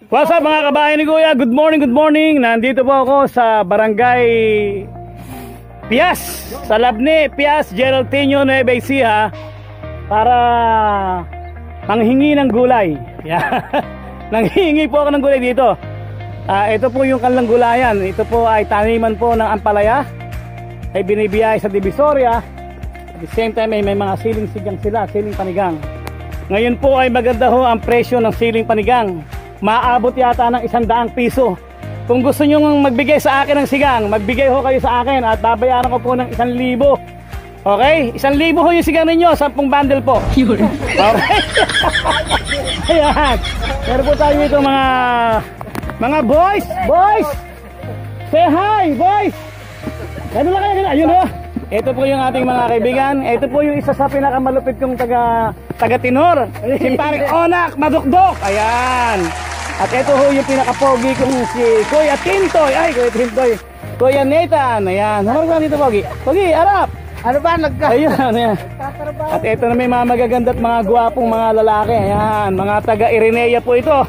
What's up mga kabayan ni Kuya? Good morning, good morning. Nandito po ako sa Barangay Pias, sa Labne, Pias, Geraldinho, Nueva Ecija, para manghingi ng gulay. Nanghingi po ako ng gulay dito. Ito po yung kanilang gulayan. Ito po ay taniman po ng ampalaya, ay binibiyay sa Divisoria. At the same time ay may mga siling sigang sila, siling panigang. Ngayon po ay maganda ho ang presyo ng siling panigang. Maabot yata ng 100 piso. Kung gusto nyo magbigay sa akin ng sigang, magbigay ho kayo sa akin at babayaran ko po ng 1,000. Okay? 1,000 ho yung sigang ninyo, 10 bundle po. Okay? Ayan. Meron po tayo ito mga boys. Boys! Say hi, boys! Ganun lang kayo. Ayun ho. Ito po yung ating mga kaibigan. Ito po yung isa sa pinakamalupit kong taga-tinor. Si Paring Onak Madukdok. Ayan. At ito ho yung pinaka-pogi kong si Kuya Tintoy. Ay, Kuya Tintoy. Kuya Nathan. Ayan. Hamarap ka dito, Pogi. Pogi, harap. Ano ba? Ayun. Ayan. At ito na may mga magaganda at mga gwapong mga lalaki. Ayan. Mga taga-Irinea po ito.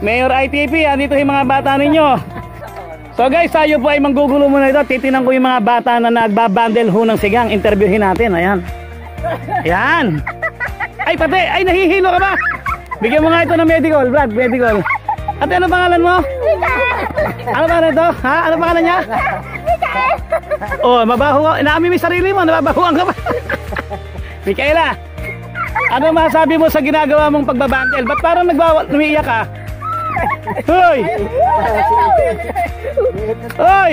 Mayor ITP. Andito yung mga bata ninyo. So guys, tayo po ay manggugulo muna ito. Titinan ko yung mga bata na nagbabandel ho ng sigang. Interviewin natin. Ayan. Ayan. Ay, pati. Ay, nahihilo ka ba? Bigyan mo nga ito ng medical, Brad. Medical. Ate, ano pangalan mo? Ano pangalan ito? Ha? Ano pangalan niya? Oh, mabaho. Inaamimi sarili mo. Nababahuan ka ba? Mikaela, ano masabi mo sa ginagawa mong pagbabandel? Ba't parang umiiyak ka? Hoy! Hoy!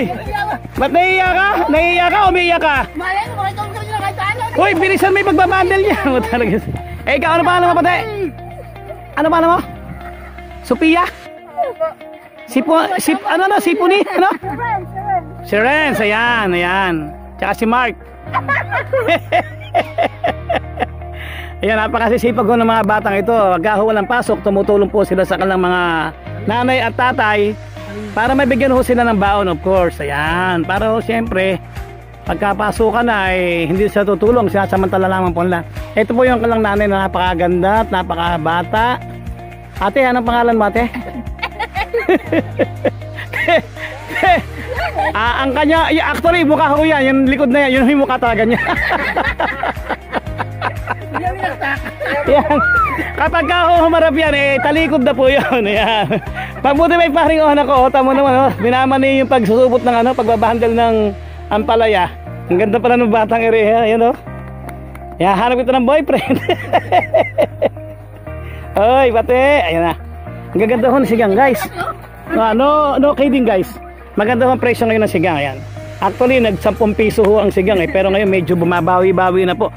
Ba't naiiyak ka? Naiiyak ka o umiiyak ka? Hoy, bilisan mo yung pagbabandel niya. Eh, ikaw, ano pangalan mo, pati? Ano pangalan mo? Sophia? Sipuni? Ano? Si Renz, ayan, ayan. Tsaka si Mark. Ayan, napakasisipag ko ng mga batang ito. Pagka walang pasok, tumutulong po sila sa kanilang mga nanay at tatay para mabigyan ho sila ng baon, of course. Ayan, para ho siyempre pagkapasukan na ay hindi siya tutulong, sinasamantala lamang po nila. Ito po yung kanilang nanay na napakaganda at napakabata. Ate, anong pangalan mo, ate? Ang kanya, actually mukha ko yan, yung likod na yan, yun yung mukha talaga niya. Yan. Kapag ka humarap yan, talikod na po yun. Yan. Pagbuti may paring ohan ako, tamo naman, binamani yung pagsusubot ng pagbabahandal ng ampalaya. Ang ganda pala ng batang area, yan o. Yan, hanap ito ng boyfriend. Oy, pati, ayan na. Ang gaganda ho ng sigang, guys. No kidding, guys. Maganda ho ang presyo ngayon ng sigang, ayan. Actually, nag-10 piso ho ang sigang pero ngayon medyo bumabawi-bawi na po.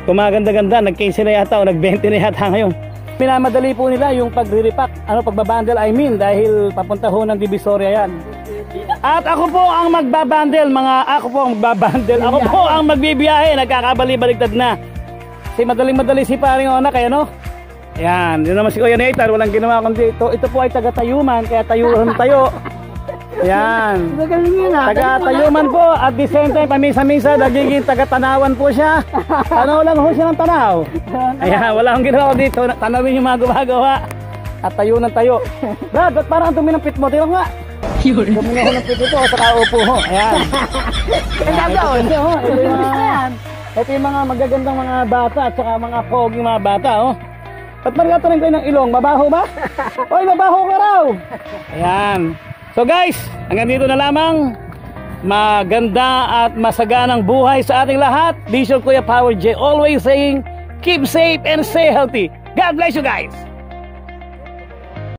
Kung maganda-ganda, nag-15 na yata o nag-20 na yata ngayon. Minamadali po nila yung pagre-repack, pagbabandel, dahil papunta ho ng Divisoria yan. At ako po ang magbabandel, ako po ang magbibiyahe, nagkakabali-baligtad na. Si madaling-madali si Paring Onak, kaya no? Ayan, yun naman si Kuya Nathan, walang ginawa kundi ito po ay taga-tayuman, kaya tayuhan tayo. Ayan, taga-tayuman po, at the same time, pamisa-misa, nagiging taga-tanawan po siya. Tanaw lang ho siya ng tanaw. Ayan, wala akong ginawa dito, tanawin yung mga gumagawa. At tayo ng tayo. Brad, ba't parang dumi ng pit mo? Tira nga. Dumi na ho ng pit ito, saka upo ho. Ayan. Ito yung mga magagandang mga bata at saka mga poging mga bata, oh. Ba't marigatan kayo ng ilong? Mabaho ba? Oy, mabaho ka raw! Ayan. So guys, hanggang dito na lamang. Maganda at masaganang buhay sa ating lahat. Bishop Kuya Power J always saying, keep safe and stay healthy. God bless you guys!